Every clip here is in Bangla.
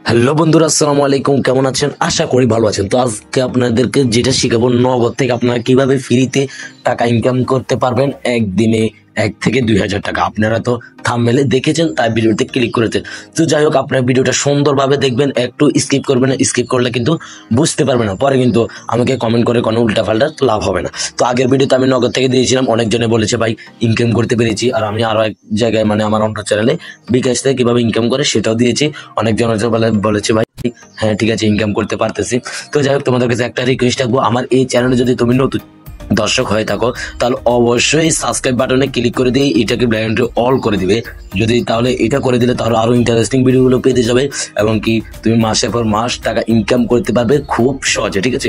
হ্যালো বন্ধুরা, আসসালামু আলাইকুম। কেমন আছেন? আশা করি ভালো আছেন। তো আজকে আপনাদেরকে যেটা শিখাবো, নগদ থেকে আপনারা কিভাবে ফ্রিতে টাকা ইনকাম করতে পারবেন একদিনে 1 থেকে 2,000 টাকা। আপনারা তো থাম্বনেলে দেখেছেন, তাই ভিডিওতে ক্লিক করেছেন। তো যাই হোক, আপনার ভিডিওটা সুন্দরভাবে দেখবেন, একটু স্কিপ করবেন না। স্কিপ করলে কিন্তু বুঝতে পারবেন না, পরে কিন্তু আমাকে কমেন্ট করে কোনো উল্টাপাল্টা লাভ হবে না। তো আগের ভিডিওতে আমি নগদ থেকে দিয়েছিলাম, অনেকজনে বলেছে ভাই ইনকাম করতে পেরেছি। আর আমি আরো এক জায়গায় মানে আমার অন্য চ্যানেলে বিকাশ থেকে কিভাবে ইনকাম করে সেটাও দিয়েছি। অনেকজন বলেছে ভাই হ্যাঁ ঠিক আছে, ইনকাম করতে পারতেছি। তো যাই হোক, তোমাদের কাছে একটা রিকোয়েস্ট থাকবো, আমার এই চ্যানেলে যদি তুমি নতুন দর্শক হয়ে থাকো তাহলে অবশ্যই সাবস্ক্রাইব বাটনে ক্লিক করে দিয়ে এটাকে ব্লাইন্ড অল করে দিবে। যদি তাহলে এটা করে দিলে তাহলে আরো ইন্টারেস্টিং ভিডিওগুলো পেতে যাবে এবং কি তুমি মাসের পর মাস টাকা ইনকাম করতে পারবে খুব সহজে। ঠিক আছে,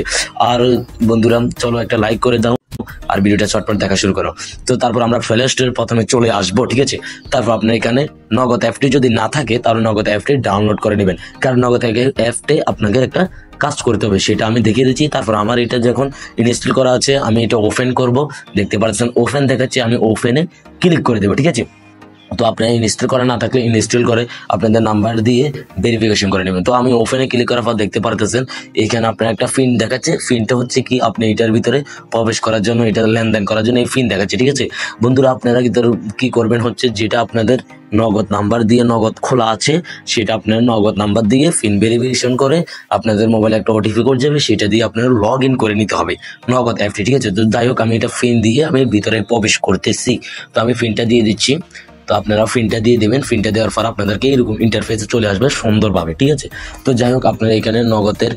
আর বন্ধুরা চলো একটা লাইক করে দাও আর ভিডিওটা চটপট দেখা শুরু করো। তো তারপর আমরা প্লে স্টোরে প্রথমে চলে আসবো। ঠিক আছে, তারপর আপনার এখানে নগদ অ্যাপটি যদি না থাকে তাহলে নগদ অ্যাপটি ডাউনলোড করে নেবেন, কারণ নগদ অ্যাপটি আপনাকে একটা কাজ করতে হবে, সেটা আমি দেখিয়ে দিচ্ছি। তারপর আমার এটা যখন ইনস্টল করা আছে আমি এটা ওপেন করব। দেখতে পাচ্ছেন ওপেন দেখাচ্ছে, আমি ওপেনে ক্লিক করে দেবো। ঠিক আছে, তো আপনার ইনস্টল করা না থাকলে ইনস্টল করে আপনাদের নাম্বার দিয়ে ভেরিফিকেশন করে নেবেন। তো আমি ওপেনে ক্লিক করার পর দেখতে পারতেছেন এখানে আপনার একটা ফিন দেখাচ্ছে। ফিনটা হচ্ছে কি, আপনি এটার ভিতরে প্রবেশ করার জন্য, এটা লেনদেন করার জন্য এই ফিন দেখাচ্ছে। ঠিক আছে বন্ধুরা, আপনারা কি করবেন হচ্ছে, যেটা আপনাদের নগদ নাম্বার দিয়ে নগদ খোলা আছে সেটা আপনার নগদ নাম্বার দিয়ে ফিন ভেরিফিকেশন করে আপনাদের মোবাইলে একটা ওটিপি কোড যাবে, সেটা দিয়ে আপনারা লগ ইন করে নিতে হবে নগদ অ্যাপটি। ঠিক আছে, তো যাই হোক আমি এটা ফিন দিয়ে আমি ভিতরে প্রবেশ করতেছি। তো আমি ফিনটা দিয়ে দিচ্ছি। তো আপনারা ফিনটা দিয়ে দেবেন। ফিনটা দেওয়ার পর আপনাদেরকে এরকম ইন্টারফেসে চলে আসবে সুন্দরভাবে। ঠিক আছে, তো যাই হোক আপনারা এখানে নগদের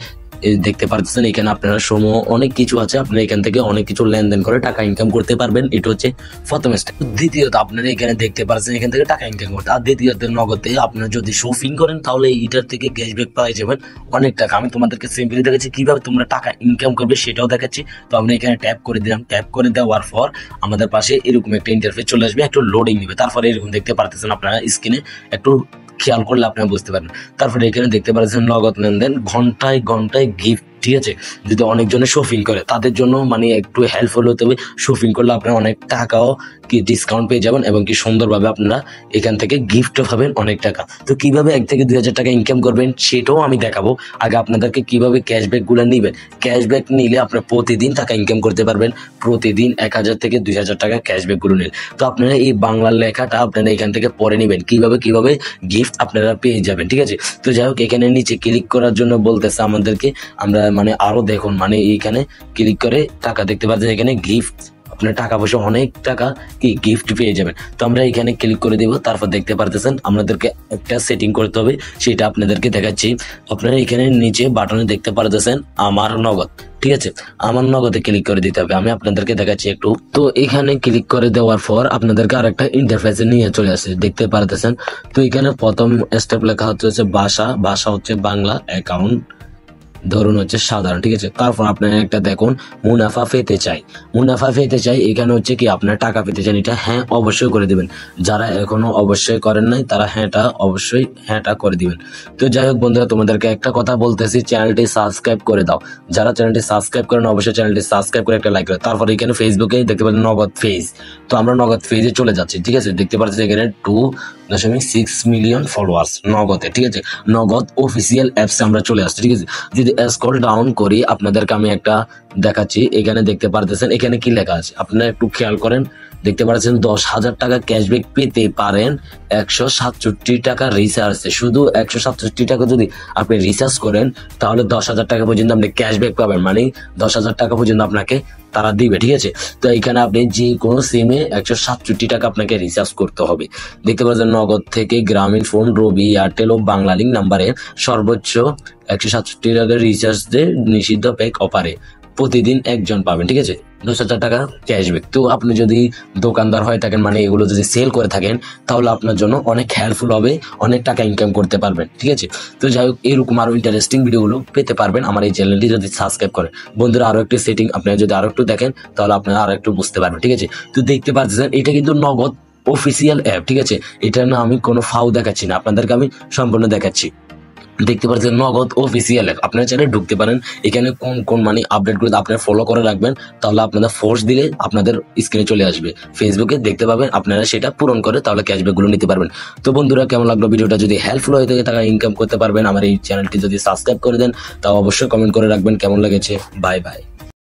দেখতে পাচ্ছেন, এখানে আপনারা সমূহ অনেক কিছু আছে, আপনারা এখান থেকে অনেক কিছু লেনদেন করে টাকা ইনকাম করতে পারবেন। এটা হচ্ছে প্রথম স্টেপ। দ্বিতীয়ত আপনারা এখানে দেখতে পাচ্ছেন এখান থেকে টাকা ইনকাম করতে, আর দ্বিতীয়ত নগদে আপনারা যদি শপিং করেন তাহলে এটার থেকে ক্যাশব্যাক পাওয়া যাবেন অনেক টাকা। আমি তোমাদেরকে সিম্পলি দেখাচ্ছি কিভাবে তোমরা টাকা ইনকাম করবে সেটাও দেখাচ্ছি। তো আমরা এখানে ট্যাপ করে দিলাম। ট্যাপ করে দেওয়ার পর আমাদের পাশে এরকম একটা ইন্টারফেস চলে আসবে, একটু লোডিং নেবে। তারপরে এরকম দেখতে পারতেছেন আপনারা স্ক্রিনে, একটু খেয়াল করলে আপনারা বুঝতে পারবেন। তারপরে এখানে দেখতে পাচ্ছেন নগদ লেনদেন ঘন্টায় ঘন্টায় গিফট। ঠিক আছে, যদি অনেকজনে শপিং করে তাদের জন্য মানে একটু হেল্পফুল হতে হবে। শপিং করলে আপনারা অনেক টাকাও কি ডিসকাউন্ট পেয়ে যাবেন এবং কি সুন্দরভাবে আপনারা এখান থেকে গিফটও পাবেন অনেক টাকা। তো কিভাবে 1 থেকে 2,000 টাকা ইনকাম করবেন সেটাও আমি দেখাবো। আগে আপনাদেরকে কিভাবে ক্যাশব্যাক গুলো নিবেন। ক্যাশব্যাক নিলে আপনারা প্রতিদিন টাকা ইনকাম করতে পারবেন, প্রতিদিন 1,000 থেকে 2,000 টাকা ক্যাশব্যাক গুলো নিন। তো আপনারা এই বাংলার লেখাটা আপনারা এখান থেকে পড়ে নেবেন, কিভাবে কিভাবে গিফট আপনারা পেয়ে যাবেন। ঠিক আছে, তো যাই হোক এখানে নিচে ক্লিক করার জন্য বলতেছে আমাদেরকে, আমরা মানে আরো দেখুন মানে এইখানে ক্লিক করে টাকা দেখতে পাচ্ছেন, এখানে গিফট আপনার টাকা পয়সা অনেক টাকা কি গিফট পেয়ে যাবেন। তো আমরা এখানে ক্লিক করে দেব। তারপর দেখতে পারতেছেন আমাদেরকে একটা সেটিং করতে হবে, সেটা আপনাদেরকে দেখাচ্ছি। আপনারা এখানে নিচে বাটনে দেখতে পারতেছেন আমার নগদ। ঠিক আছে, আমার নগদে ক্লিক করে দিতে হবে। আমি আপনাদেরকে দেখাচ্ছি একটু। তো এখানে ক্লিক করে দেওয়ার পর আপনাদেরকে আর একটা ইন্টারফেসে নিয়ে চলে আসে, দেখতে পারতেছেন। তো এখানে প্রথম স্টেপ লেখা হচ্ছে ভাষা হচ্ছে বাংলা, অ্যাকাউন্ট ধরুন হচ্ছে সাধারণ। ঠিক আছে, তারপর আপনার একটা দেখুন মুনাফা পেতে চাই। এখানে হচ্ছে কি আপনার টাকা পেতে চান, এটা হ্যাঁ অবশ্যই করে দিবেন। যারা এখনো অবশ্যই করেন নাই তারা হ্যাঁটা করে দিবেন। তো যাই হোক বন্ধুরা, তোমাদেরকে একটা কথা বলতেছি, চ্যানেলটি সাবস্ক্রাইব করে দাও। যারা চ্যানেলটি সাবস্ক্রাইব করেন অবশ্যই চ্যানেলটি সাবস্ক্রাইব করে একটা লাইক করে। তারপর এখানে ফেসবুকে দেখতে পাচ্ছেন নগদ ফেজ। তো আমরা নগদ ফেজে চলে যাচ্ছি। ঠিক আছে, দেখতে পাচ্ছি এখানে 2.6 মিলিয়ন ফলোয়ার্স নগদে। ঠিক আছে, নগদ অফিসিয়াল অ্যাপসে আমরা চলে আসছি। ঠিক আছে, যদি স্ক্রল ডাউন করি আপনাদেরকে আমি একটা দেখাচ্ছি। এখানে দেখতে পারতেছেন এখানে কি লেখা আছে, আপনারা একটু খেয়াল করেন। দেখতে পাচ্ছেন 10,000 টাকা ক্যাশব্যাক পেতে পারেন 167 টাকা রিচার্জে। শুধু 167 টাকা যদি আপনি রিচার্জ করেন তাহলে 10,000 টাকা পর্যন্ত আপনি ক্যাশব্যাক পাবেন, মানে 10,000 টাকা পর্যন্ত আপনাকে তারা দিবে। ঠিক আছে, তো এখানে আপনি যে কোনো সিমে 167 টাকা আপনাকে রিচার্জ করতে হবে। দেখতে পাচ্ছেন নগদ থেকে গ্রামীণ ফোন, রবি, এয়ারটেল ও বাংলালিংক নাম্বারে সর্বোচ্চ 167 টাকার রিচার্জ দিয়ে নিষিদ্ধ প্যাক অফারে প্রতিদিন একজন পাবেন। ঠিক আছে, 10,000 টাকা ক্যাশব্যাক। তো আপনি যদি দোকানদার হয়ে থাকেন, মানে এগুলো যদি সেল করে থাকেন তাহলে আপনার জন্য অনেক হেল্পফুল হবে, অনেক টাকা ইনকাম করতে পারবেন। ঠিক আছে, তো যাই হোক এরকম আরো ইন্টারেস্টিং ভিডিওগুলো পেতে পারবেন আমার এই চ্যানেলটি যদি সাবস্ক্রাইব করেন। বন্ধুরা আরো একটি সেটিং আপনারা যদি আরো একটু দেখেন তাহলে আপনারা আরো একটু বুঝতে পারবেন। ঠিক আছে, তো দেখতে পাচ্ছেন এটা কিন্তু নগদ অফিসিয়াল অ্যাপ। ঠিক আছে, এটা না আমি কোনো ফাউ দেখাচ্ছি না, আপনাদেরকে আমি সম্পূর্ণ দেখাচ্ছি। দেখতে পাচ্ছেন নগদ অফিসিয়াল অ্যাপ, আপনারা চাইলে ঢুকতে পারেন। এখানে কোন কোন মানি আপডেটগুলো আপনারা ফলো করে রাখবেন, তাহলে আপনাদের ফোর্স দিলে আপনাদের স্ক্রিনে চলে আসবে, ফেসবুকে দেখতে পাবেন, আপনারা সেটা পূরণ করে তাহলে ক্যাশব্যাকগুলো নিতে পারবেন। তো বন্ধুরা, কেমন লাগলো ভিডিওটা? যদি হেল্পফুল হয়ে থাকে টাকা ইনকাম করতে পারবেন, আমার এই চ্যানেলটি যদি সাবস্ক্রাইব করে দেন, তাও অবশ্যই কমেন্ট করে রাখবেন কেমন লেগেছে। Bye bye.